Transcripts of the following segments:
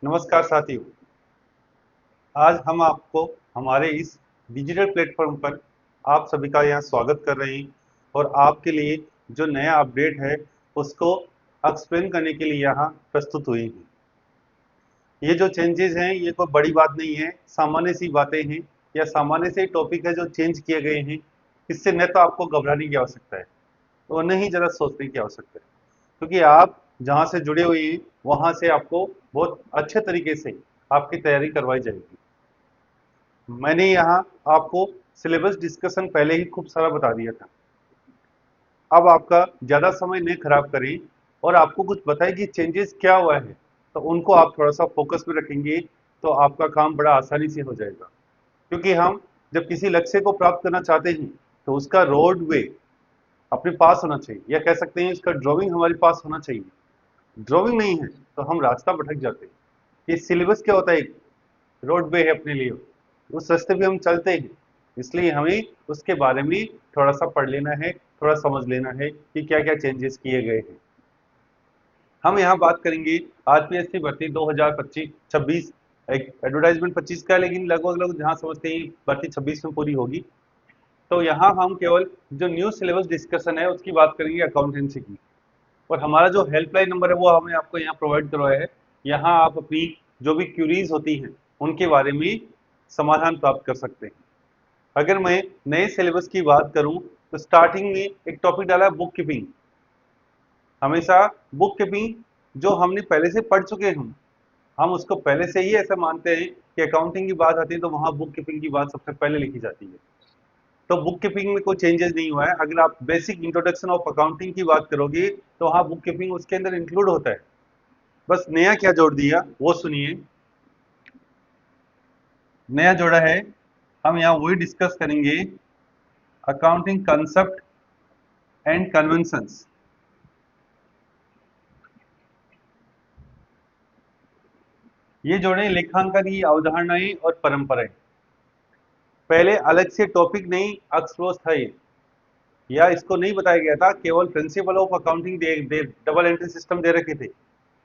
नमस्कार साथियों। आज हम आपको हमारे इस डिजिटल प्लेटफॉर्म पर आप सभी का यहाँ स्वागत कर रहे हैं और आपके लिए जो नया अपडेट है उसको एक्सप्लेन करने के लिए यहाँ प्रस्तुत हुए हैं। ये जो चेंजेस हैं ये कोई बड़ी बात नहीं है, सामान्य सी बातें हैं या सामान्य से टॉपिक है जो चेंज किए गए हैं। इससे न तो आपको घबराने की आवश्यकता है और न ही ज़रा सोचने की आवश्यकता है, क्योंकि आप जहाँ से जुड़े हुए हैं वहाँ से आपको बहुत अच्छे तरीके से आपकी तैयारी करवाई जाएगी। मैंने यहाँ आपको सिलेबस डिस्कशन पहले ही खूब सारा बता दिया था। अब आपका ज़्यादा समय नहीं खराब करें और आपको कुछ बताएं कि चेंजेस क्या हुआ है, तो उनको आप थोड़ा सा फोकस में रखेंगे तो आपका काम बड़ा आसानी से हो जाएगा। क्योंकि हम जब किसी लक्ष्य को प्राप्त करना चाहते हैं तो उसका रोड वे अपने पास होना चाहिए, या कह सकते हैं इसका ड्राइंग हमारे पास होना चाहिए। ड्राइंग नहीं है तो हम रास्ता भटक जाते हैं। ये सिलेबस क्या होता है? रोड वे है अपने लिए, उस रास्ते पे हम चलते हैं। इसलिए हमें उसके बारे में थोड़ा सा पढ़ लेना है, थोड़ा समझ लेना है कि क्या क्या चेंजेस किए गए हैं। हम यहाँ बात करेंगे आरपीएससी भर्ती 2025-26। एक एडवर्टाइजमेंट 25 का है, लेकिन लगभग लोग जहाँ समझते हैं भर्ती 26 में पूरी होगी। तो यहाँ हम केवल जो न्यू सिलेबस डिस्कशन है उसकी बात करेंगे, अकाउंटेंसी की। और हमारा जो हेल्पलाइन नंबर है वो हमें आपको यहाँ प्रोवाइड करवाया है। यहाँ आप अपनी जो भी क्यूरीज होती हैं उनके बारे में समाधान प्राप्त कर सकते हैं। अगर मैं नए सिलेबस की बात करूं तो स्टार्टिंग में एक टॉपिक डाला है बुक कीपिंग। हमेशा बुक कीपिंग जो हमने पहले से पढ़ चुके हैं, हम उसको पहले से ही ऐसा मानते हैं कि अकाउंटिंग की बात आती है तो वहां बुक कीपिंग की बात सबसे पहले लिखी जाती है। तो बुक कीपिंग में कोई चेंजेस नहीं हुआ है। अगर आप बेसिक इंट्रोडक्शन ऑफ अकाउंटिंग की बात करोगे तो वहां बुक कीपिंग उसके अंदर इंक्लूड होता है। बस नया क्या जोड़ दिया वो सुनिए। नया जोड़ा है, हम यहाँ वही डिस्कस करेंगे, अकाउंटिंग कंसेप्ट एंड कन्वेंशंस। ये जोड़े लेखांकन की अवधारणाएं और परंपराएं। पहले अलग से टॉपिक नहीं एक्सप्लोर था ये, या इसको नहीं बताया गया था, केवल प्रिंसिपल ऑफ अकाउंटिंग दे डबल एंट्री सिस्टम दे रखे थे।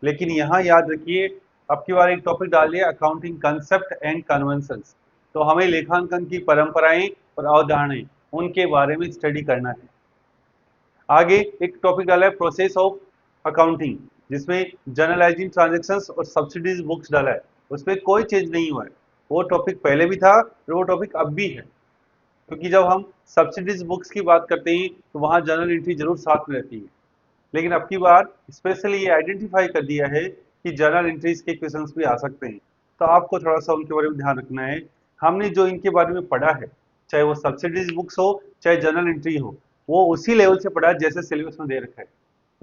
लेकिन यहाँ याद रखिए, अब की बार एक टॉपिक डालिए अकाउंटिंग कंसेप्ट एंड कन्वेंशंस। तो हमें लेखांकन की परंपराएं और अवधारणाएं उनके बारे में स्टडी करना है। आगे एक टॉपिक डाला है प्रोसेस ऑफ अकाउंटिंग, जिसमें जर्नलाइजिंग ट्रांजेक्शन्स और सब्सिडीज बुक्स डाला है। उसमें कोई चेंज नहीं हुआ है, वो टॉपिक पहले भी था और वो टॉपिक अब भी है। क्योंकि जब हम सब्सिडीज बुक्स की बात करते हैं तो वहां जर्नल एंट्री जरूर साथ में रहती है। लेकिन अब की बार स्पेशली ये आइडेंटिफाई कर दिया है कि जर्नल एंट्रीज के क्वेश्चंस भी आ सकते हैं। तो आपको थोड़ा सा उनके बारे में ध्यान रखना है। हमने जो इनके बारे में पढ़ा है, चाहे वो सब्सिडीज बुक्स हो चाहे जर्नल एंट्री हो, वो उसी लेवल से पढ़ा है जैसे सिलेबस में दे रखा है।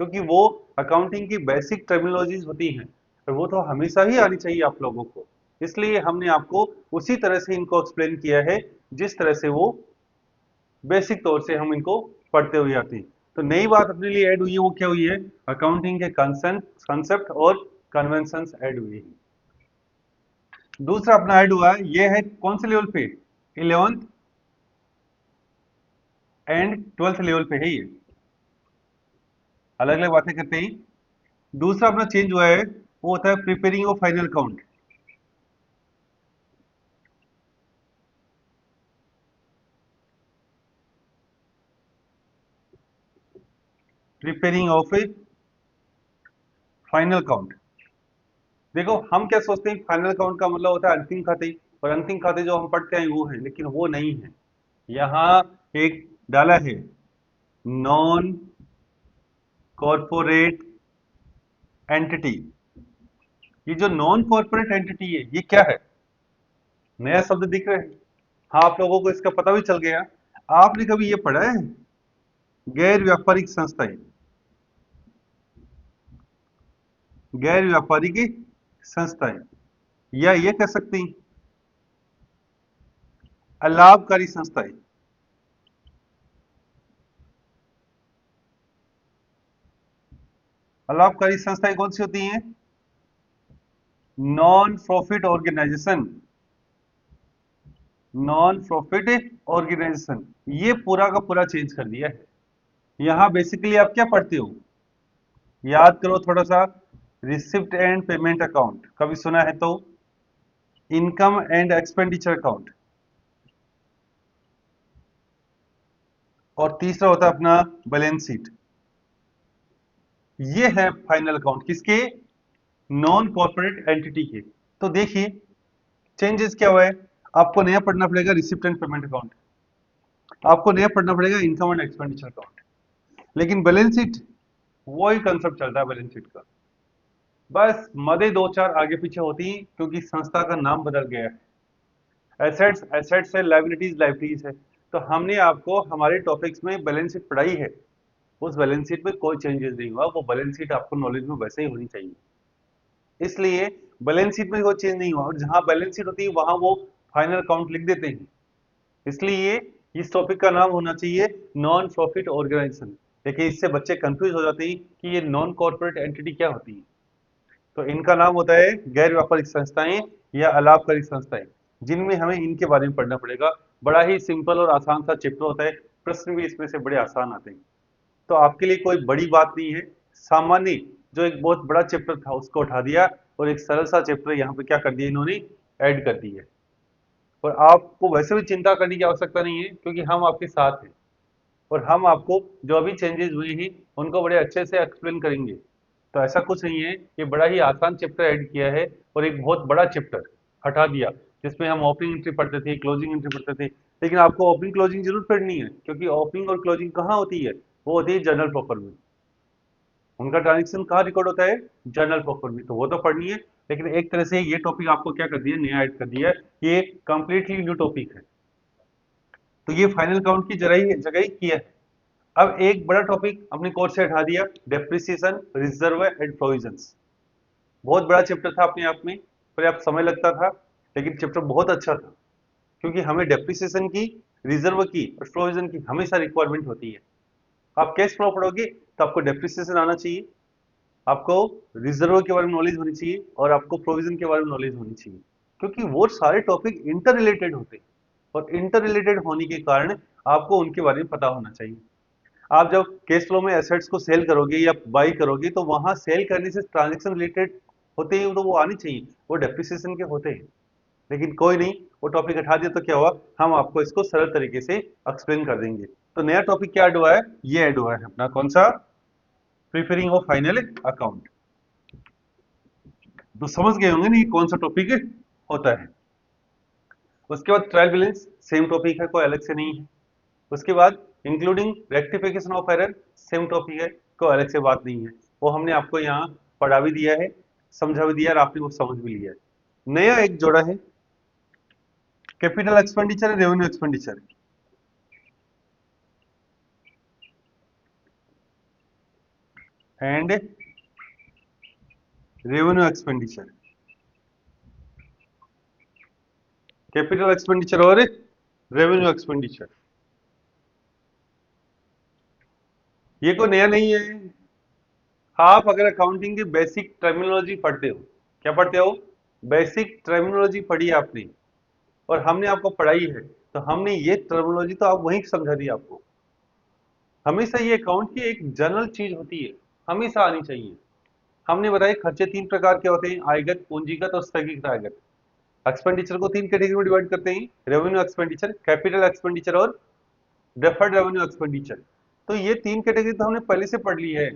क्योंकि वो अकाउंटिंग की बेसिक टर्मिनोलॉजीज होती हैं और वो तो हमेशा ही आनी चाहिए आप लोगों को। इसलिए हमने आपको उसी तरह से इनको एक्सप्लेन किया है जिस तरह से वो बेसिक तौर से हम इनको पढ़ते हुए आते हैं। तो नई बात अपने लिए ऐड हुई है, वो क्या हुई है? अकाउंटिंग के कंसेप्ट और कन्वेंशंस ऐड हुए हैं। दूसरा अपना ऐड हुआ है, ये है कौन से लेवल पे? 11th एंड 12th लेवल पे है ये, अलग अलग बातें करते हैं। दूसरा अपना चेंज हुआ है, वो होता है preparing of final count. Preparing of A final count. देखो, हम क्या सोचते हैं फाइनल काउंट का मतलब होता है अंतिम खाते, और अंतिम खाते जो हम पढ़ते हैं वो है, लेकिन वो नहीं है। यहाँ एक डाला है नॉन कॉरपोरेट एंटिटी। ये जो नॉन कॉरपोरेट एंटिटी है ये क्या है? नया शब्द दिख रहा है। हाँ, आप लोगों को इसका पता भी चल गया। आपने कभी ये पढ़ा है गैर व्यापारिक संस्थाएं? गैर व्यापारिक संस्थाएं, या ये कह सकते हैं अलाभकारी संस्थाएं। अलाभकारी संस्थाएं कौन सी होती हैं? Non profit organisation. Non profit organisation, ये पूरा का पूरा चेंज कर दिया है। यहां बेसिकली आप क्या पढ़ते हो? याद करो थोड़ा सा, रिसिप्ट एंड पेमेंट अकाउंट कभी सुना है तो, इनकम एंड एक्सपेंडिचर अकाउंट, और तीसरा होता है अपना बैलेंस शीट। ये है फाइनल अकाउंट किसके, नॉन कॉर्पोरेट एंटिटी के। तो देखिए चेंजेस क्या हुआ है, आपको नया पढ़ना पड़ेगा रिसिप्ट एंड पेमेंट अकाउंट, आपको नया पढ़ना पड़ेगा इनकम एंड एक्सपेंडिचर अकाउंट, लेकिन बैलेंस शीट वही कंसेप्ट चलता है बैलेंस शीट का, बस मदे दो चार आगे पीछे होती हैं क्योंकि संस्था का नाम बदल गया है। एसेट्स एसेट्स है, लाइबिलिटीज लाइबिलिटीज है। तो हमने आपको हमारे टॉपिक्स में बैलेंस शीट पढ़ाई है, उस बैलेंस शीट में कोई चेंजेस नहीं हुआ, वो बैलेंस शीट आपको नॉलेज में वैसे ही होनी चाहिए, इसलिए बैलेंस शीट में कोई चेंज नहीं हुआ। और जहां बैलेंस शीट होती है वहां वो फाइनल अकाउंट लिख देते हैं, इसलिए इस टॉपिक का नाम होना चाहिए नॉन प्रॉफिट ऑर्गेनाइजेशन। देखिए इससे बच्चे कंफ्यूज हो जाते हैं कि ये नॉन कॉर्पोरेट एंटिटी क्या होती है। तो इनका नाम होता है गैर व्यापारिक संस्थाएं या अलाभकारी संस्थाएं, जिनमें हमें इनके बारे में पढ़ना पड़ेगा। बड़ा ही सिंपल और आसान सा चैप्टर होता है, प्रश्न भी इसमें से बड़े आसान आते हैं। तो आपके लिए कोई बड़ी बात नहीं है, सामान्य जो एक बहुत बड़ा चैप्टर था उसको उठा दिया और एक सरल सा चैप्टर यहाँ पे क्या कर दिया इन्होंने, ऐड कर दिया है। और आपको वैसे भी चिंता करने की आवश्यकता नहीं है क्योंकि हम आपके साथ हैं, और हम आपको जो अभी चेंजेस हुए हैं उनको बड़े अच्छे से एक्सप्लेन करेंगे। तो ऐसा कुछ नहीं है कि बड़ा ही आसान चैप्टर ऐड किया है और एक बहुत बड़ा चैप्टर हटा दिया, जिसमें हम ओपनिंग एंट्री पढ़ते थे, क्लोजिंग एंट्री पढ़ते थे। लेकिन आपको ओपनिंग क्लोजिंग जरूर पढ़नी है क्योंकि ओपनिंग और क्लोजिंग कहाँ होती है, वो होती है जर्नल प्रॉपर में। उनका ट्रांजेक्शन कहाँ रिकॉर्ड होता है, जर्नल प्रॉपर में, तो वो तो पढ़नी है। लेकिन एक तरह से ये टॉपिक आपको क्या कर दिया, नया ऐड कर दिया है, ये कंप्लीटली न्यू टॉपिक है। तो ये फाइनल काउंट की जगह ही किया है। अब एक बड़ा टॉपिक अपने कोर्स से हटा दिया, डेप्रिसिएशन रिजर्व एंड प्रोविजंस। बहुत बड़ा चैप्टर था अपने आप में, पर्याप्त समय लगता था, लेकिन चैप्टर बहुत अच्छा था क्योंकि हमें डेप्रिसिएशन की, रिजर्व की और प्रोविजन की हमेशा रिक्वायरमेंट होती है। आप कैश फ्लो पढ़ोगे तो आपको डेप्रिसिएशन आना चाहिए, आपको रिजर्व के बारे में नॉलेज होनी चाहिए और आपको प्रोविजन के बारे में नॉलेज होनी चाहिए, क्योंकि वो सारे टॉपिक इंटर रिलेटेड होते हैं और इंटर रिलेटेड होने के कारण आपको उनके बारे में पता होना चाहिए। आप जब कैश फ्लो में एसेट्स को सेल करोगे या बाई करोगे तो वहां सेल करने से ट्रांजेक्शन रिलेटेड होते हैं, तो वो आनी चाहिए, वो डेप्रिसिएशन के होते हैं। लेकिन कोई नहीं, वो टॉपिक हटा दिया तो क्या हुआ, हम आपको इसको सरल तरीके से एक्सप्लेन कर देंगे। तो नया टॉपिक क्या ऐड हुआ है, ये ऐड हुआ है अपना कौन सा, प्रिपेयरिंग ऑफ फाइनल अकाउंट। तो समझ गए होंगे नहीं कौन सा टॉपिक होता है। उसके बाद ट्रायल बैलेंस सेम टॉपिक है, कोई अलग से नहीं है। उसके बाद including rectification of error same topic है, कोई अलग से बात नहीं है। वो हमने आपको यहाँ पढ़ा भी दिया है, समझा भी दिया और आपने वो समझ भी लिया है। नया एक जोड़ा है capital expenditure, revenue expenditure. And revenue expenditure, capital expenditure और रेवेन्यू एक्सपेंडिचर, ये कोई नया नहीं है। आप अगर अकाउंटिंग की बेसिक टर्मिनोलॉजी पढ़ते हो, क्या पढ़ते हो, बेसिक टर्मिनोलॉजी पढ़ी है आपने और हमने आपको पढ़ाई है, तो हमने ये टर्मिनोलॉजी तो आप वहीं समझा दी आपको। हमेशा ये अकाउंट की एक जनरल चीज होती है, हमेशा आनी चाहिए। हमने बताया खर्चे तीन प्रकार के होते हैं, आयगत, पूंजीगत और स्थगित आयगत। एक्सपेंडिचर को तीन कैटेगरी में डिवाइड करते हैं, रेवेन्यू एक्सपेंडिचर, कैपिटल एक्सपेंडिचर और डेफर्ड रेवेन्यू एक्सपेंडिचर। तो ये तीन कैटेगरी तो हमने पहले से पढ़ ली है,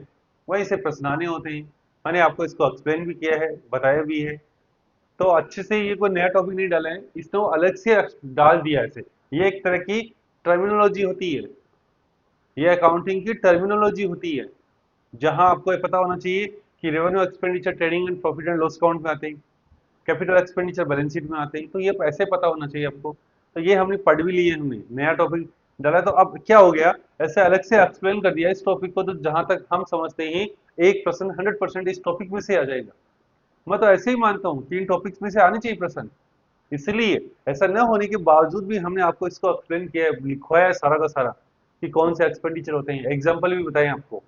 वहीं से प्रश्न आने होते हैं। मैंने आपको इसको एक्सप्लेन भी किया है, बताया भी है। तो अच्छे से ये कोई नया टॉपिक नहीं डाला है, इसने वो अलग से डाल दिया ऐसे। ये एक तरह की टर्मिनोलॉजी होती है, ये अकाउंटिंग की टर्मिनोलॉजी होती है, जहां आपको ये पता होना चाहिए कि revenue expenditure trading and profit and loss account में आते हैं, कैपिटल एक्सपेंडिचर बैलेंस शीट में आते हैं। तो ये ऐसे पता होना चाहिए आपको। तो ये हमने पढ़ भी लिए, हमने नया टॉपिक डाला। तो अब क्या हो गया, ऐसे अलग से एक्सप्लेन कर दिया इस टॉपिक को, तो जहां तक हम समझते हैं 1% 100% इस टॉपिक में से आ जाएगा। मैं तो ऐसे ही मानता हूँ, तीन टॉपिक्स में से आने चाहिए प्रश्न। इसलिए ऐसा न होने के बावजूद भी हमने आपको इसको एक्सप्लेन किया है, लिखवाया है सारा का सारा कि कौन से एक्सपेंडिचर होते हैं, एग्जाम्पल भी बताए आपको।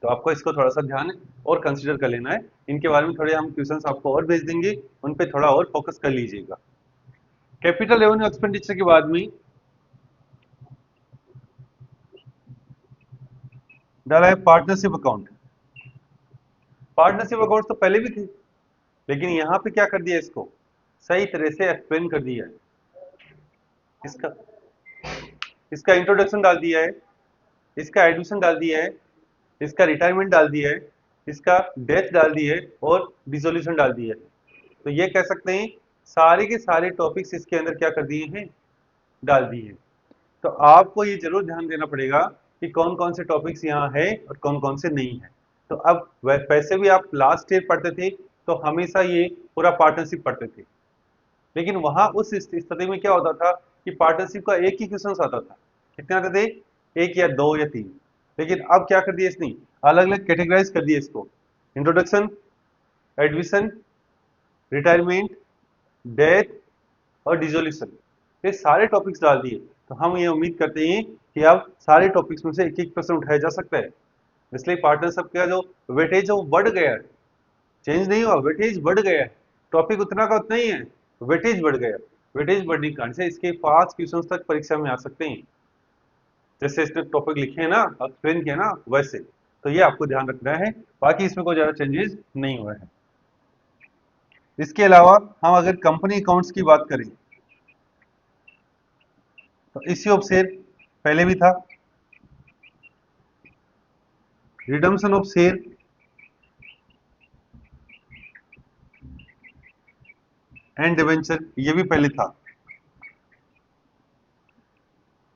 तो आपको इसको थोड़ा सा ध्यान और कंसिडर कर लेना है। इनके बारे में थोड़े हम क्वेश्चंस आपको और भेज देंगे, उन पे थोड़ा और फोकस कर लीजिएगा। कैपिटल रेवेन्यू एक्सपेंडिचर के बाद में डाला है पार्टनरशिप अकाउंट। पार्टनरशिप अकाउंट्स तो पहले भी थे, लेकिन यहाँ पे क्या कर दिया, इसको सही तरह से एक्सप्लेन कर दिया है। इसका इसका इंट्रोडक्शन डाल दिया है, इसका एडमिशन डाल दिया है, इसका रिटायरमेंट डाल दिया है, इसका डेथ डाल दी है और डिसोल्यूशन डाल दिया है। तो ये कह सकते हैं सारे के सारे टॉपिक्स इसके अंदर क्या कर दिए हैं, डाल दिए हैं। तो आपको ये जरूर ध्यान देना पड़ेगा कि कौन कौन से टॉपिक्स यहाँ है और कौन कौन से नहीं है। तो अब वैसे भी आप लास्ट ईयर पढ़ते थे तो हमेशा ये पूरा पार्टनरशिप पढ़ते थे, लेकिन वहां उस स्थिति में क्या होता था कि पार्टनरशिप का एक ही क्वेश्चन आता था। कितने आते थे, एक या दो या तीन। लेकिन अब क्या कर दिया इसने, अलग अलग कैटेगराइज कर दिया इसको, इंट्रोडक्शन, एडमिशन, रिटायरमेंट, डेथ और डिसोल्यूशन, ये सारे टॉपिक्स डाल दिए। तो हम ये उम्मीद करते हैं कि अब सारे टॉपिक्स में से एक एक प्रश्न उठाया जा सकता है। इसलिए पार्टनरशिप का जो वेटेज है वो बढ़ गया है, चेंज नहीं हुआ, वेटेज बढ़ गया है। टॉपिक उतना का उतना ही है, वेटेज बढ़ गया। वेटेज बढ़ने के कारण से इसके 5 क्वेश्चन तक परीक्षा में आ सकते हैं, जैसे इसने टॉपिक लिखे हैं ना, एक्सप्लेन किया ना, वैसे। तो ये आपको ध्यान रखना है, बाकी इसमें कोई ज्यादा चेंजेस नहीं हुए हैं। इसके अलावा हम अगर कंपनी अकाउंट्स की बात करें तो इश्यू ऑफ शेयर पहले भी था, redemption of share and debenture ये भी पहले था।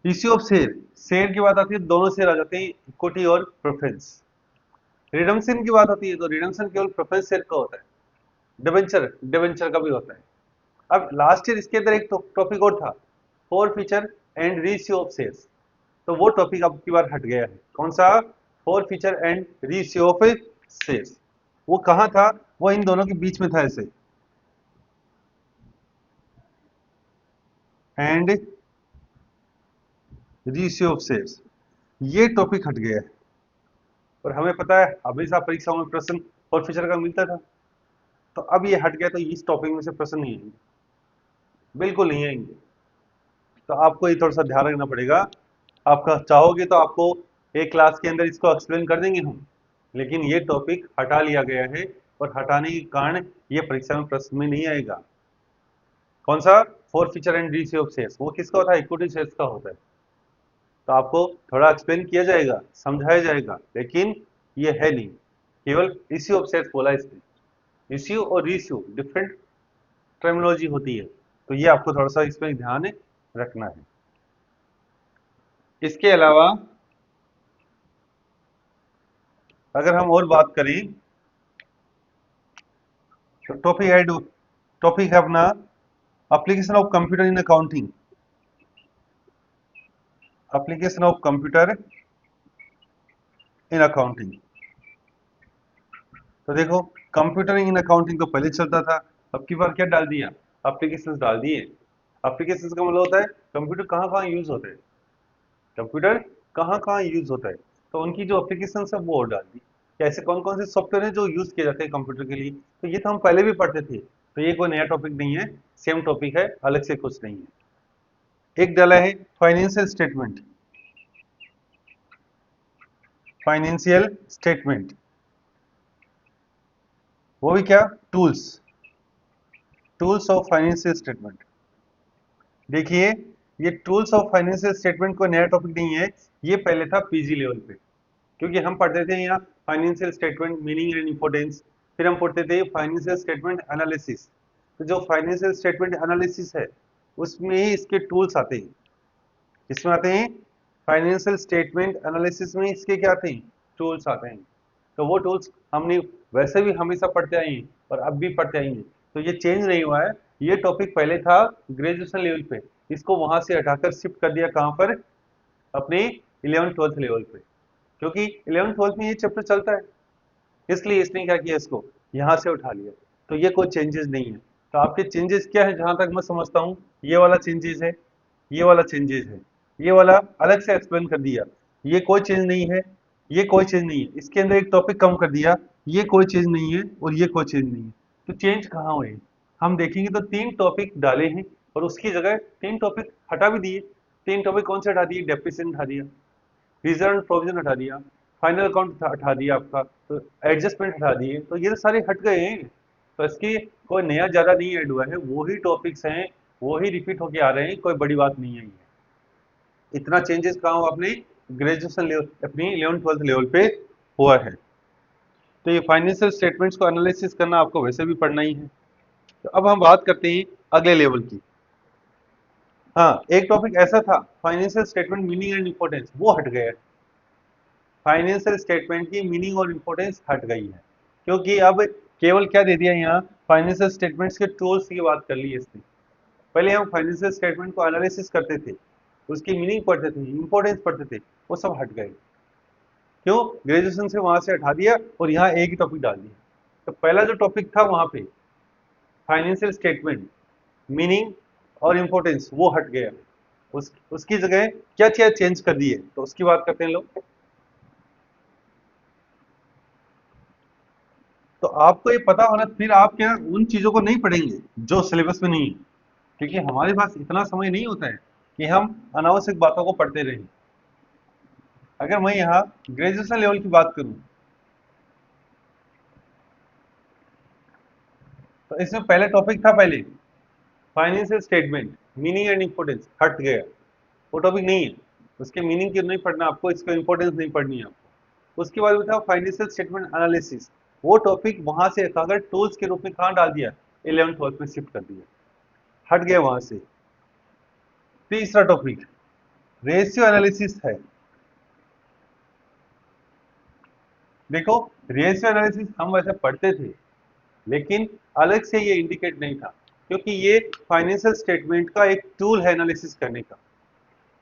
इश्यू ऑफ शेयर, शेयर की बात आती है दोनों शेयर आ जाते हैं, इक्विटी और प्रेफरेंस। रिडम्पशन की बात आती है तो रिडम्पशन केवल प्रेफरेंस शेयर का होता है, डिवेंचर डिवेंचर का भी होता है। अब लास्ट ईयर इसके अंदर एक टॉपिक और था, four feature and reissue of shares. तो वो टॉपिक अब की बार हट गया है। कौन सा, four feature and reissue of shares. वो कहां था, वो इन दोनों के बीच में था ऐसे, एंड रीइश्यू ऑफ शेयर्स, ये टॉपिक हट गया है। और हमें पता है हमेशा परीक्षाओं में प्रश्न फोर फीचर का मिलता था, तो अब ये हट गया तो इस टॉपिक में से प्रश्न नहीं आएंगे, बिल्कुल नहीं आएंगे। तो आपको ये थोड़ा सा ध्यान रखना पड़ेगा। आपका चाहोगे तो आपको एक क्लास के अंदर इसको एक्सप्लेन कर देंगे हम, लेकिन ये टॉपिक हटा लिया गया है और हटाने के कारण ये परीक्षा में प्रश्न में नहीं आएगा। कौन सा, four feature and reissue of shares, वो किसका होता है, इक्विटी शेयर्स का होता है। तो आपको थोड़ा एक्सप्लेन किया जाएगा, समझाया जाएगा, लेकिन ये है नहीं, केवल इश्यू ऑफ शेयर्स बोला इसने। इश्यू और रीइश्यू डिफरेंट टर्मिनोलॉजी होती है, तो ये आपको थोड़ा सा इसमें ध्यान रखना है। इसके अलावा अगर हम और बात करें तो टॉपिक है अपना application of computer in accounting, application of computer in accounting. तो देखो, कंप्यूटर इन अकाउंटिंग तो पहले चलता था, अब की बार क्या डाल दिया, एप्लीकेशंस डाल दिए। एप्लीकेशंस का मतलब होता है कंप्यूटर कहाँ कहाँ यूज होता है, कंप्यूटर कहाँ कहाँ यूज होता है, तो उनकी जो एप्लीकेशन है वो डाल दी। कैसे कौन कौन से सॉफ्टवेयर हैं जो यूज किए जाते हैं कंप्यूटर के लिए, तो ये तो हम पहले भी पढ़ते थे, तो ये कोई नया टॉपिक नहीं है, सेम टॉपिक है, अलग से कुछ नहीं है। एक डाला है फाइनेंशियल स्टेटमेंट, फाइनेंशियल स्टेटमेंट, वो भी क्या, tools, tools of financial statement. देखिए, ये टूल्स ऑफ फाइनेंशियल स्टेटमेंट कोई नया टॉपिक नहीं है, ये पहले था पीजी लेवल पे, क्योंकि हम पढ़ते थे यहाँ financial statement meaning and importance, फिर हम पढ़ते थे फाइनेंशियल स्टेटमेंट एनालिसिस। तो जो फाइनेंशियल स्टेटमेंट एनालिसिस है उसमें ही इसके टूल्स आते हैं। किसमें आते हैं, फाइनेंशियल स्टेटमेंट एनालिसिस में इसके क्या आते हैं, टूल्स आते हैं। तो वो टूल्स हमने वैसे भी हमेशा पढ़ते आए हैं और अब भी पढ़ते आएंगे, तो ये चेंज नहीं हुआ है। ये टॉपिक पहले था ग्रेजुएशन लेवल पे, इसको वहां से हटाकर शिफ्ट कर दिया कहाँ पर, अपने 11th-12th लेवल पे, क्योंकि 11th-12th में ये चैप्टर चलता है, इसलिए इसने क्या किया, इसको यहाँ से उठा लिया। तो ये कोई चेंजेस नहीं है। तो आपके चेंजेस क्या है, जहां तक मैं समझता हूँ ये वाला चेंजेस है, ये वाला चेंजेस है, ये वाला अलग से एक्सप्लेन कर दिया, ये कोई चेंज नहीं है, ये कोई चेंज नहीं है, इसके अंदर एक टॉपिक कम कर दिया, ये कोई चेंज नहीं है और ये कोई चेंज नहीं है। तो चेंज कहाँ हुए, हम देखेंगे तो 3 टॉपिक डाले हैं और उसकी जगह 3 टॉपिक हटा भी दिए। 3 टॉपिक कौन से हटा दिए, डेप्रिसिएशन हटा दिया, रिजर्व एंड प्रोविजन हटा दिया, फाइनल अकाउंट हटा दिया आपका, तो एडजस्टमेंट हटा दिए, तो ये तो सारे हट गए हैं। तो इसकी कोई नया ज्यादा नहीं ऐड हुआ है, वो ही टॉपिक्स हैं, वो ही रिपीट होके आ रहे हैं, कोई बड़ी बात नहीं है ये। इतना चेंजेस कहाँ हुआ अपने ग्रेजुएशन लेवल, अपनी 11th-12th लेवल पे हुआ है। तो ये फाइनेंशियल स्टेटमेंट्स को एनालिसिस करना आपको वैसे भी पढ़ना ही है। तो अब हम बात करते हैं अगले लेवल की। हाँ, एक टॉपिक ऐसा था financial statement meaning and importance, वो हट गया है। फाइनेंशियल स्टेटमेंट की मीनिंग और इंपॉर्टेंस हट गई है, क्योंकि अब केवल क्या दे दिया यहाँ, फाइनेंशियल स्टेटमेंट्स के टूल्स की बात कर ली है इसने। पहले हम फाइनेंशियल स्टेटमेंट को एनालिसिस करते थे, उसकी मीनिंग पढ़ते थे, इंपॉर्टेंस पढ़ते थे, वो सब हट गए। क्यों? ग्रेजुएशन से वहां से हटा दिया और यहाँ एक ही टॉपिक डाल दिया। तो पहला जो टॉपिक था वहां पे फाइनेंशियल स्टेटमेंट, मीनिंग और इंपॉर्टेंस, वो हट गया। उसकी जगह क्या क्या चेंज कर दिए, तो उसकी बात करते हैं लोग। तो आपको ये पता होना, फिर आप क्या उन चीजों को नहीं पढ़ेंगे जो सिलेबस में नहीं है, क्योंकि हमारे पास इतना समय नहीं होता है कि हम अनावश्यक बातों को पढ़ते रहें। अगर मैं यहाँ ग्रेजुएशन लेवल की बात करूं, तो इसमें पहले टॉपिक था, पहले financial statement, meaning and importance, हट गया। वो टॉपिक नहीं है, उसके मीनिंग की नहीं पढ़ना आपको, इसका इंपॉर्टेंस नहीं पढ़नी है आपको। उसके बाद में था फाइनेंशियल स्टेटमेंट एनालिसिस, वो टॉपिक वहां से अगर टूल्स के रूप में कहाँ डाल दिया, 11th-12th में शिफ्ट कर दिया, हट गया वहां से। तीसरा टॉपिक रेशियो एनालिसिस है। देखो, रेशियो एनालिसिस हम वैसे पढ़ते थे, लेकिन अलग से ये इंडिकेट नहीं था, क्योंकि ये फाइनेंशियल स्टेटमेंट का एक टूल है एनालिसिस करने का।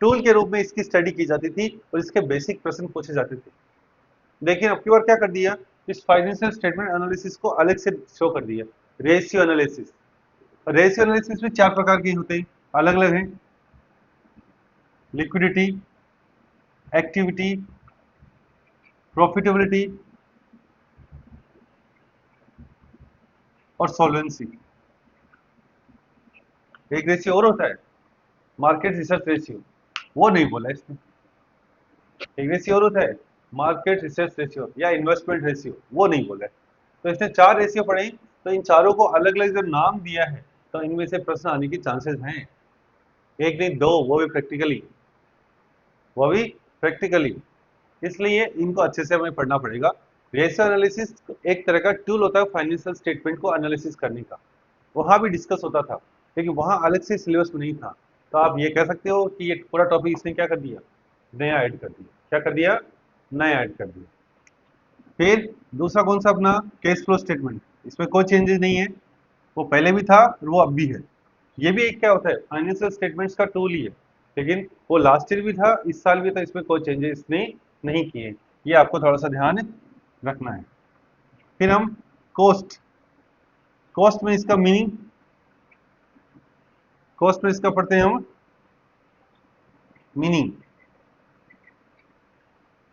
टूल के रूप में इसकी स्टडी की जाती थी और इसके बेसिक प्रश्न पूछे जाते थे। लेकिन अब की बार क्या कर दिया, इस फाइनेंशियल स्टेटमेंट एनालिसिस को अलग से शो कर दिया, रेशियो एनालिसिस। रेशियो एनालिसिस में चार प्रकार के होते हैं, अलग अलग हैं: लिक्विडिटी, एक्टिविटी, प्रॉफिटेबिलिटी और सॉल्वेंसी। एक रेशियो और होता है, मार्केट रिसर्च रेशियो, वो नहीं बोला इसमें। एक रेशियो और होता है, मार्केट रिसर्च रेशियो या इन्वेस्टमेंट रेशियो, वो नहीं बोला है। तो इसने चार रेशियो पढ़े, तो इन चारों को अलग अलग जब नाम दिया है, तो इनमें से प्रश्न आने की चांसेस हैं। एक नहीं दो, वो भी प्रैक्टिकली। इसलिए इनको अच्छे से हमें पढ़ना पड़ेगा। रेशियो एनालिसिस एक तरह का टूल होता है फाइनेंशियल स्टेटमेंट को एनालिसिस करने का, वहां भी डिस्कस होता था, लेकिन वहां अलग से सिलेबस में नहीं था। तो आप ये कह सकते हो कि ये पूरा टॉपिक इसने क्या कर दिया, नया ऐड कर दिया। क्या कर दिया? नया ऐड कर दिया। फिर दूसरा कौन सा अपना, कैश फ्लो स्टेटमेंट, इसमें कोई चेंजेस नहीं है, वो पहले भी था और वो अब भी है। ये भी एक क्या होता है, फाइनेंशियल स्टेटमेंट्स का टूल ही है, लेकिन वो लास्ट ईयर भी था, इस साल भी था, इसमें कोई चेंजेस इसने नहीं किए। ये आपको थोड़ा सा ध्यान रखना है। फिर हम कॉस्ट, कॉस्ट में इसका मीनिंग, कॉस्ट में इसका पढ़ते हैं हम मीनिंग।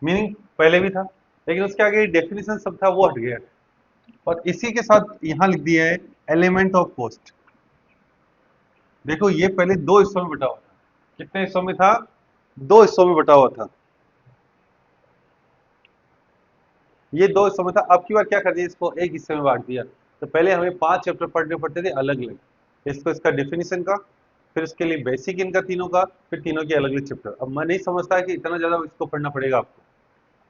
मीनिंग पहले भी था, लेकिन उसके आगे डेफिनेशन सब था वो हट गया, और इसी के साथ यहां लिख दिया है एलिमेंट ऑफ कॉस्ट। देखो, ये पहले दो हिस्सों में बटा हुआ था। कितने हिस्सों में था? दो हिस्सों में बटा हुआ था। ये दो हिस्सों में था, अब की बार क्या कर दिया, इसको एक हिस्से में बांट दिया। तो पहले हमें 5 चैप्टर पढ़ने पड़ते थे अलग अलग, इसको इसका डिफिनीशन का, फिर उसके लिए बेसिक इनका तीनों का, फिर तीनों के अलग अलग चैप्टर। अब मैं नहीं समझता कि इतना ज्यादा इसको पढ़ना पड़ेगा आपको।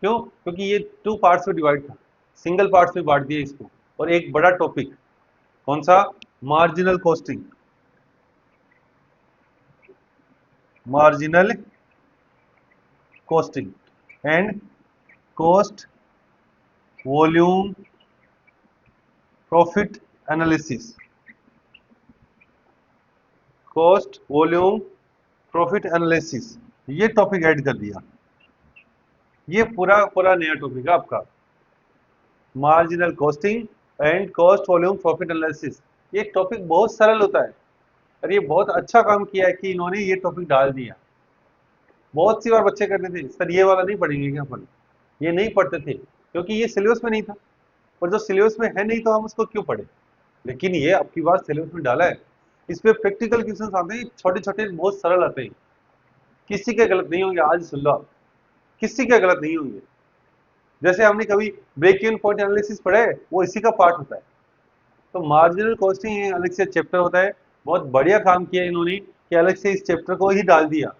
क्यों? क्योंकि ये 2 पार्ट्स में डिवाइड था, सिंगल पार्ट्स में बांट दिया इसको। और एक बड़ा टॉपिक कौन सा, marginal costing, marginal costing and cost volume profit analysis, cost volume profit analysis, ये टॉपिक ऐड कर दिया। ये पूरा पूरा नया टॉपिक है आपका, marginal costing and cost volume profit analysis. ये टॉपिक बहुत सरल होता है, और ये बहुत अच्छा काम किया है कि इन्होंने ये टॉपिक डाल दिया। बहुत सी बार बच्चे कहते थे सर ये वाला नहीं पढ़ेंगे क्या अपन, ये नहीं पढ़ते थे क्योंकि ये सिलेबस में नहीं था। और जो सिलेबस में है नहीं तो हम उसको क्यों पढ़े, लेकिन ये आपकी बात सिलेबस में डाला है। इसमें प्रैक्टिकल क्वेश्चन आते हैं, छोटे छोटे बहुत सरल आते हैं, किसी के गलत नहीं होंगे, आज सुन लो आप, किसी के गलत नहीं होंगे। जैसे हमने कभी ब्रेक इवन पॉइंट एनालिसिस पढ़ा है, वो इसी का पार्ट होता है। तो मार्जिनल कॉस्टिंग अलग से चैप्टर होता है। बहुत बढ़िया काम किया इन्होंने कि अलग से इस चैप्टर को ही डाल दिया।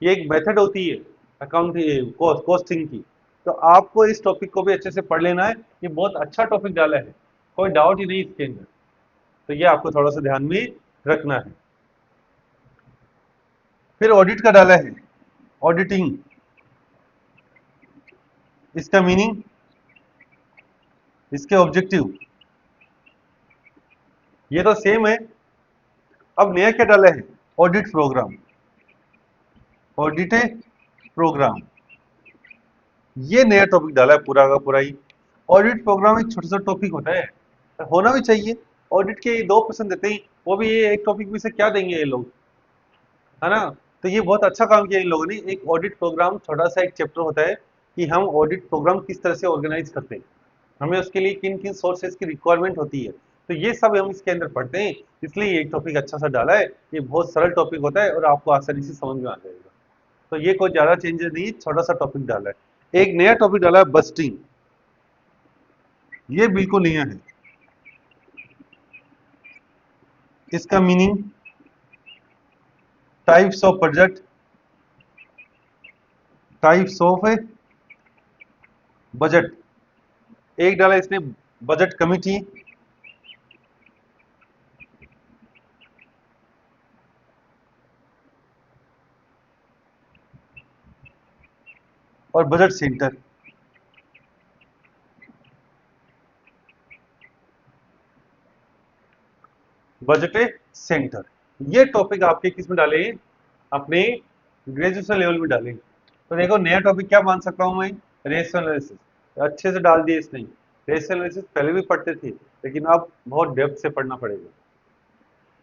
ये एक मेथड होती है अकाउंट कॉस्टिंग की। तो आपको इस टॉपिक को भी अच्छे से पढ़ लेना है। ये बहुत अच्छा टॉपिक डाला है, कोई डाउट ही नहीं इसके अंदर। तो ये आपको थोड़ा सा ध्यान में रखना है। फिर ऑडिट का डाला है, ऑडिटिंग। इसका मीनिंग, इसके ऑब्जेक्टिव, ये तो सेम है। अब नया क्या डाला है, ऑडिट प्रोग्राम। ऑडिट प्रोग्राम, ये नया टॉपिक डाला है पूरा का पूरा ही। ऑडिट प्रोग्राम एक छोटा सा टॉपिक होता है, होना भी चाहिए। ऑडिट के 2% देते ही, वो भी ये एक टॉपिक में से क्या देंगे ये लोग, है ना। तो ये बहुत अच्छा काम किया इन लोगों ने। एक ऑडिट प्रोग्राम छोटा सा एक चैप्टर होता है कि हम ऑडिट प्रोग्राम किस तरह से ऑर्गेनाइज करते हैं, हमें उसके लिए किन किन सोर्सेज की रिक्वायरमेंट होती है। तो ये सब हम इसके अंदर पढ़ते हैं। इसलिए ये टॉपिक अच्छा सा डाला है। ये बहुत सरल टॉपिक होता है और आपको आसानी से समझ में आ जाएगा। तो ये कोई ज्यादा चेंजेस नहीं, छोटा सा टॉपिक डाला है। एक नया टॉपिक डाला है, बस्टिंग। ये बिल्कुल नया है। इसका meaning, types of budget, types of budget. एक डाला इसने, बजट कमिटी, और बजट सेंटर। बजट सेंटर, ये टॉपिक आपके किस में डाले, अपने ग्रेजुएशन लेवल में डाले। तो देखो नया टॉपिक क्या मान सकता हूं मैं, रेशियो एनालिसिस। अच्छे से डाल दिए इसने। रेशियो एनालिसिस पहले भी पढ़ते थे, लेकिन अब बहुत डेप्थ से पढ़ना पड़ेगा।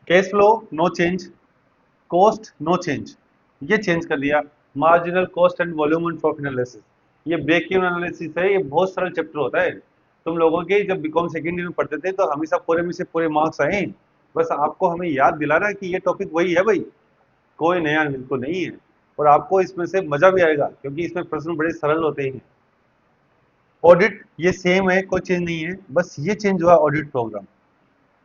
Cash flow no change, cost no change, ये चेंज कर दिया। Marginal cost and volume and profit analysis, ये ब्रेक इवन एनालिसिस है। ये बहुत सरल चैप्टर होता है। तुम लोगों के जब बीकॉम सेकेंड ईयर में पढ़ते थे तो हमेशा पूरे में से पूरे मार्क्स आए। बस आपको हमें याद दिलाना है कि ये टॉपिक वही है भाई, कोई नया बिल्कुल नहीं है। और आपको इसमें से मजा भी आएगा क्योंकि इसमें प्रश्न बड़े सरल होते हैं। ऑडिट ये सेम है, कोई चेंज नहीं है, बस ये चेंज हुआ ऑडिट प्रोग्राम।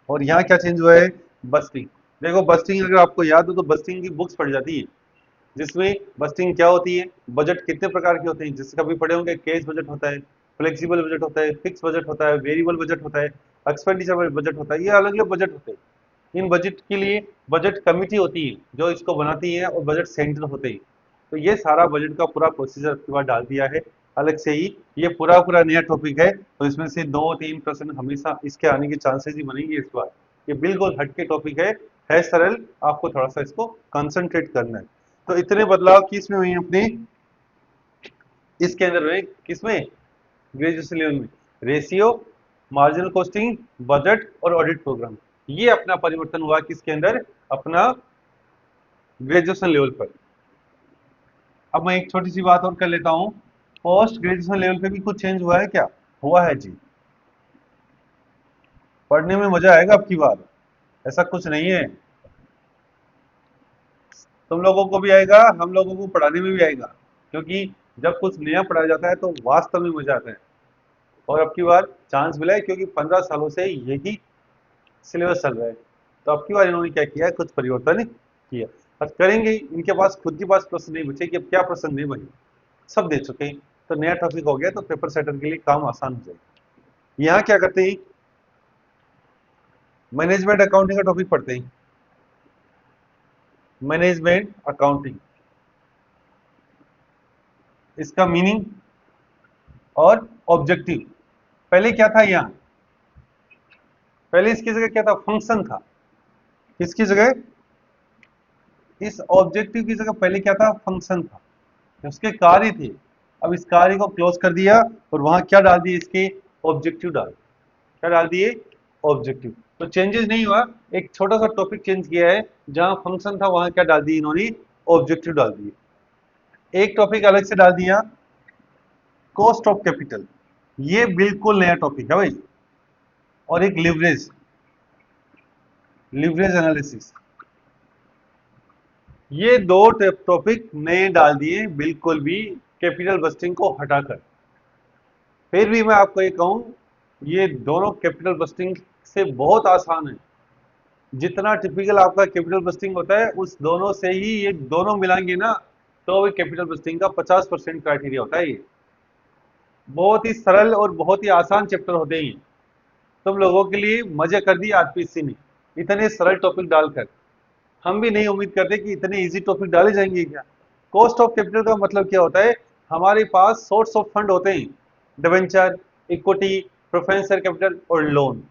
और यहाँ क्या चेंज हुआ है, बस्टिंग। देखो बस्टिंग अगर आपको याद हो तो बस्टिंग की बुक्स पढ़ जाती है, जिसमें बस्टिंग क्या होती है, बजट कितने प्रकार के होते हैं, जैसे कभी पढ़े होंगे, कैश बजट होता है, फ्लेक्सिबल बजट होता है, फिक्स बजट होता है, वेरिएबल बजट होता है, एक्सपेंडिचर बजट होता है। ये अलग अलग बजट होते हैं। इन बजट के लिए बजट कमिटी होती है जो इसको बनाती है, और बजट सेंटर होते हैं। तो ये सारा बजट का पूरा प्रोसीजर आपके पास डाल दिया है अलग से ही। ये पूरा पूरा नया टॉपिक है, तो इसमें से 2-3% हमेशा इसके आने के चांसेस ही बनेंगे इस बार। ये बिल्कुल हटके टॉपिक है सरल। आपको थोड़ा सा इसको कंसंट्रेट करना है। तो इतने बदलाव किसमें हुए अपने, इसके अंदर हुए किसमें, ग्रेजुएशन लेवल में। रेशियो, मार्जिनल कॉस्टिंग, बजट और ऑडिट प्रोग्राम, ये अपना परिवर्तन हुआ किसके अंदर, अपना ग्रेजुएशन लेवल पर। अब मैं एक छोटी सी बात और कर लेता हूं, पोस्ट ग्रेजुएशन लेवल पे भी कुछ चेंज हुआ है क्या, हुआ है जी। पढ़ने में मजा आएगा अब की बार, ऐसा कुछ नहीं है। तुम लोगों को भी आएगा, हम लोगों को पढ़ाने में भी आएगा। क्योंकि जब कुछ नया पढ़ाया जाता है तो वास्तव में मजा आता है। और अब की बार चांस मिला है क्योंकि 15 सालों से यही सिलेबस चल रहा है। तो अब की बार इन्होंने क्या किया है, कुछ परिवर्तन किया। और करेंगे, इनके पास खुद के पास प्रश्न नहीं बचे कि अब क्या प्रश्न नहीं बने, सब दे चुके हैं। तो नया टॉपिक हो गया तो पेपर सेटर के लिए काम आसान हो जाएगा। यहाँ क्या करते हैं, मैनेजमेंट अकाउंटिंग का टॉपिक पढ़ते हैं। मैनेजमेंट अकाउंटिंग, इसका मीनिंग और ऑब्जेक्टिव। पहले क्या था यहाँ, पहले इसकी जगह क्या था, फंक्शन था। किसकी जगह, इस ऑब्जेक्टिव की जगह पहले क्या था, फंक्शन था, उसके कार्य थे। अब इस कार्य को क्लोज कर दिया और वहां क्या डाल दिए, इसके ऑब्जेक्टिव डाल, क्या डाल दिए, ऑब्जेक्टिव। तो चेंजेस नहीं हुआ, एक छोटा सा टॉपिक चेंज किया है। जहां फंक्शन था वहां क्या डाल दिए इन्होंने, ऑब्जेक्टिव डाल दिए। एक टॉपिक अलग से डाल दिया, कॉस्ट ऑफ कैपिटल। ये बिल्कुल नया टॉपिक है भाई। और एक लिवरेज, लिवरेज एनालिसिस, ये दो टॉपिक नए डाल दिए बिल्कुल भी, कैपिटल बस्टिंग को हटाकर। फिर भी मैं आपको ये कहूं, ये दोनों कैपिटल बस्टिंग से बहुत आसान है। जितना टिपिकल आपका कैपिटल बस्टिंग होता है उस दोनों से ही ये दोनों मिलाएंगे ना, तो भी कैपिटल बस्टिंग का 50% क्राइटेरिया होता है। ये बहुत ही सरल और बहुत ही आसान चैप्टर होते हैं। तुम लोगों के लिए मजे कर दिए आरपीएससी ने इतने सरल टॉपिक डालकर। हम भी नहीं उम्मीद करते कि इतने इजी टॉपिक डाले जाएंगे क्या। कॉस्ट ऑफ कैपिटल का मतलब क्या होता है, हमारे पास सोर्स ऑफ फंड होते हैं, डिवेंचर, इक्विटी, प्रेफरेंस कैपिटल और लोन।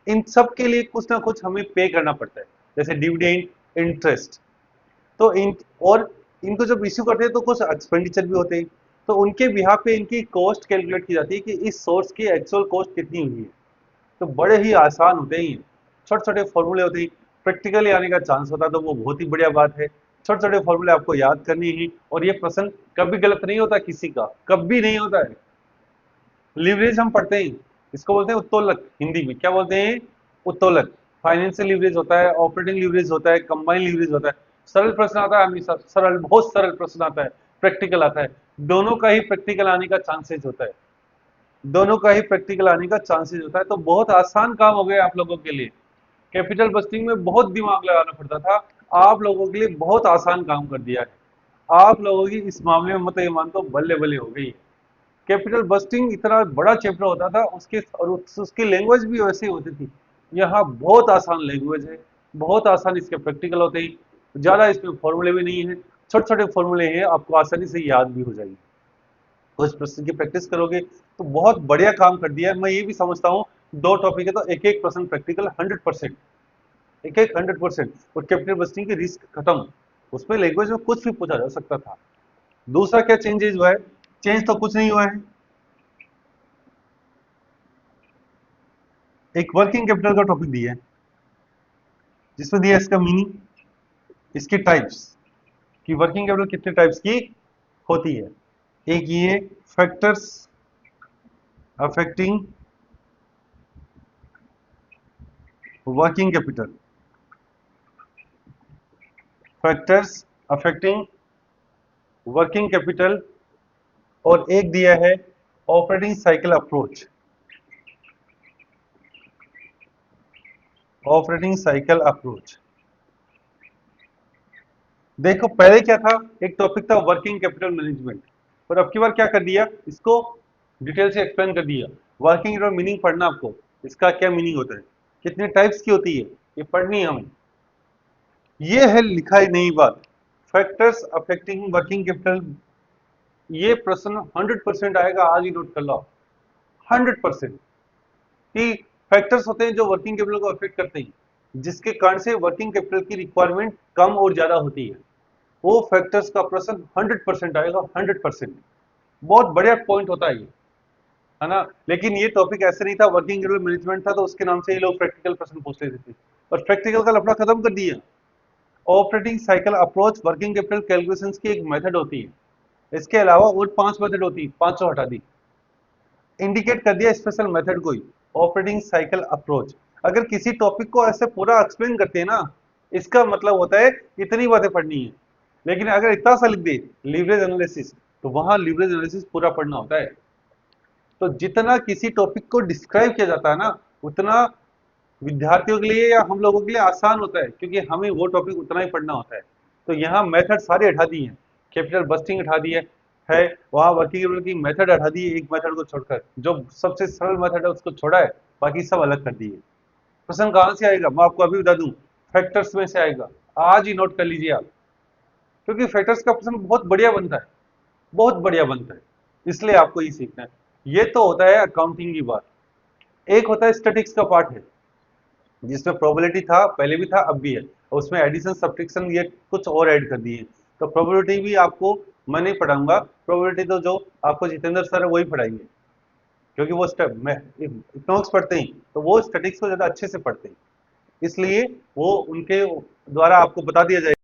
इन सब के लिए कुछ ना कुछ हमें पे करना पड़ता है, जैसे डिविडेंड, इंटरेस्ट। तो इन और इनको जब इश्यू करते हैं तो कुछ एक्सपेंडिचर भी होते हैं, तो उनके बिहाफ पे इनकी कॉस्ट कैलकुलेट की जाती है कि इस सोर्स की एक्चुअल कॉस्ट कितनी हुई है। तो बड़े ही आसान होते हैं, छोटे छोटे फॉर्मूले होते हैं। प्रैक्टिकली आने का चांस होता है तो वो बहुत ही बढ़िया बात है। छोटे छोटे फॉर्मूले आपको याद करनी है, और ये प्रश्न कभी गलत नहीं होता, किसी का कभी नहीं होता है। लीवरेज हम पढ़ते हैं, इसको बोलते हैं उत्तोलक, हिंदी में क्या बोलते हैं, उत्तोलक। फाइनेंशियल लीवरेज होता है, ऑपरेटिंग लीवरेज होता है, कंबाइंड लीवरेज होता है। सरल प्रश्न आता है हमेशा, सरल, बहुत सरल प्रश्न आता है, प्रैक्टिकल आता है। दोनों का ही प्रैक्टिकल आने का चांसेस होता है, दोनों का ही प्रैक्टिकल आने का चांसेस होता है। तो बहुत आसान काम हो गया आप लोगों के लिए। कैपिटल बस्टिंग में बहुत दिमाग लगाना पड़ता था, आप लोगों के लिए बहुत आसान काम कर दिया है। आप लोगों की इस मामले में मत ये मान तो बल्ले बल्ले हो गई। कैपिटल बस्टिंग इतना बड़ा चैप्टर होता था, उसके और उसकी लैंग्वेज भी वैसी होती थी। यहाँ बहुत आसान लैंग्वेज है, बहुत आसान इसके प्रैक्टिकल होते हैं, ज्यादा इसमें फॉर्मूले भी नहीं है, छोटे छोटे फॉर्मूले हैं, आपको आसानी से याद भी हो जाएगी। उस प्रश्न की प्रैक्टिस करोगे तो बहुत बढ़िया काम कर दिया है। मैं ये भी समझता हूँ, दो टॉपिक है तो एक एक प्रश्न प्रैक्टिकल 100%, एक एक 100%, और कैपिटल बस्टिंग की रिस्क खत्म। उसमें लैंग्वेज में कुछ भी पूछा जा सकता था। दूसरा क्या चेंजेस हुआ है, चेंज तो कुछ नहीं हुआ है। एक वर्किंग कैपिटल का टॉपिक दिया है, जिसमें दिया है इसका मीनिंग, इसके टाइप्स, कि वर्किंग कैपिटल कितने टाइप्स की होती है। एक ये factors affecting working capital, factors affecting working capital, और एक दिया है operating cycle approach, operating cycle approach. देखो पहले क्या था, एक टॉपिक था वर्किंग कैपिटल मैनेजमेंट, और अब की बार क्या कर दिया, इसको डिटेल से एक्सप्लेन कर दिया। वर्किंग कैपिटल मीनिंग पढ़ना आपको, इसका क्या मीनिंग होता है, कितने टाइप्स की होती है, ये पढ़नी है हमें। ये है लिखा ही नई बात, फैक्टर्स अफेक्टिंग वर्किंग कैपिटल। ये प्रश्न 100% आएगा, आज ही नोट कर लो, 100%। कि फैक्टर्स होते हैं जो वर्किंग कैपिटल को अफेक्ट करते हैं, जिसके कारण से वर्किंग कैपिटल की रिक्वायरमेंट कम और ज्यादा होती है, वो फैक्टर्स का प्रश्न 100% आएगा, 100%। बहुत बढ़िया पॉइंट होता है ये, है ना। लेकिन ये टॉपिक ऐसे नहीं था, वर्किंग कैपिटल मैनेजमेंट था, तो उसके नाम से ये लोग प्रैक्टिकल प्रश्न पूछ लेते थे, और प्रैक्टिकल का लफड़ा खत्म कर दिया। Operating cycle approach working capital calculations की एक मेथड होती है। इसके अलावा और 5 मेथड होती है, 500 हटा दी, इंडिकेट कर दिया स्पेशल मेथड को ही, ऑपरेटिंग साइकिल अप्रोच। अगर किसी टॉपिक को ऐसे पूरा एक्सप्लेन करते हैं ना, इसका मतलब होता है इतनी बातें पढ़नी है। लेकिन अगर इतना सा लिख दे लीवरेज एनालिसिस, तो वहां लीवरेज एनालिसिस पूरा पढ़ना होता है। तो जितना किसी टॉपिक को डिस्क्राइब किया जाता है ना, उतना विद्यार्थियों के लिए या हम लोगों के लिए आसान होता है, क्योंकि हमें वो टॉपिक उतना ही पढ़ना होता है। तो यहाँ मेथड सारे हटा दिए हैं, कैपिटल बस्टिंग हटा दिए है, वहां वर्किंग कैपिटल की मेथड हटा दी है, एक मेथड को छोड़कर, जो सबसे सरल मेथड है उसको छोड़ा है, बाकी सब अलग कर दिए। प्रश्न कहां से आएगा, मैं आपको अभी बता दूं, फैक्टर्स में से आएगा। आज ही नोट कर लीजिए आप, क्योंकि फैक्टर्स का प्रश्न बहुत बढ़िया बनता है, बहुत बढ़िया बनता है, इसलिए आपको ये सीखना है। ये तो होता है अकाउंटिंग की बात। एक होता है स्टैटिक्स का पार्ट है, जिसमें प्रोबेबिलिटी था, पहले भी था, अब भी है, और उसमें एडिशन सब्ट्रैक्शन ये कुछ और ऐड कर दिए। तो प्रोबेबिलिटी भी आपको मैं नहीं पढ़ाऊंगा, प्रोबेबिलिटी तो जो आपको जितेंद्र सर है वही पढ़ाएंगे, क्योंकि वो मैं इकोनॉमिक्स पढ़ते हैं, तो वो स्टैटिक्स को ज्यादा अच्छे से पढ़ते हैं, इसलिए वो उनके द्वारा आपको बता दिया जाएगा।